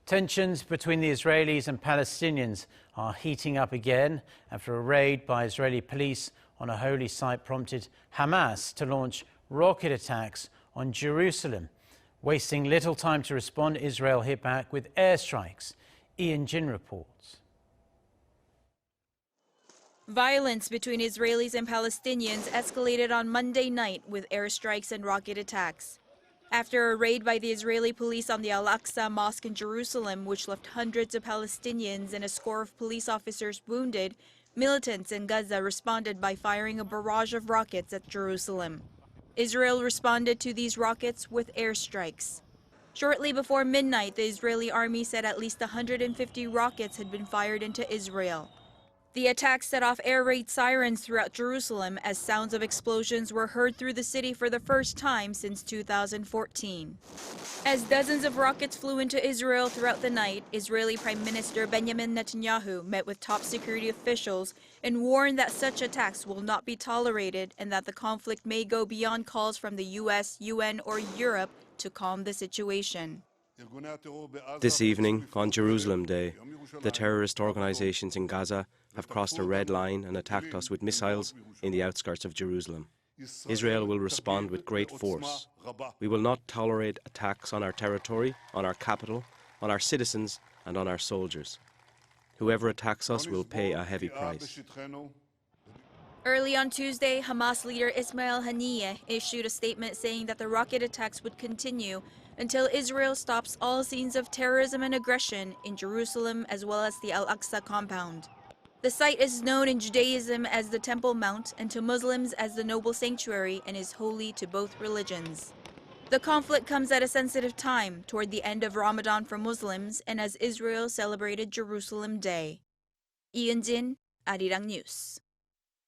Tensions between the Israelis and Palestinians are heating up again after a raid by Israeli police on a holy site prompted Hamas to launch rocket attacks on Jerusalem. Wasting little time to respond, Israel hit back with airstrikes. Eun-jin reports. Violence between Israelis and Palestinians escalated on Monday night with airstrikes and rocket attacks. After a raid by the Israeli police on the Al-Aqsa Mosque in Jerusalem, which left hundreds of Palestinians and a score of police officers wounded, militants in Gaza responded by firing a barrage of rockets at Jerusalem. Israel responded to these rockets with airstrikes. Shortly before midnight, the Israeli army said at least 150 rockets had been fired into Israel. The attack set off air raid sirens throughout Jerusalem as sounds of explosions were heard through the city for the first time since 2014. As dozens of rockets flew into Israel throughout the night, Israeli Prime Minister Benjamin Netanyahu met with top security officials and warned that such attacks will not be tolerated and that the conflict may go beyond calls from the US, UN, or Europe to calm the situation. This evening, on Jerusalem Day, the terrorist organizations in Gaza have crossed a red line and attacked us with missiles in the outskirts of Jerusalem. Israel will respond with great force. We will not tolerate attacks on our territory, on our capital, on our citizens, and on our soldiers. Whoever attacks us will pay a heavy price. Early on Tuesday, Hamas leader Ismail Haniyeh issued a statement saying that the rocket attacks would continue until Israel stops all scenes of terrorism and aggression in Jerusalem as well as the Al-Aqsa compound. The site is known in Judaism as the Temple Mount and to Muslims as the Noble Sanctuary and is holy to both religions. The conflict comes at a sensitive time toward the end of Ramadan for Muslims and as Israel celebrated Jerusalem Day. Eun-jin, Arirang News.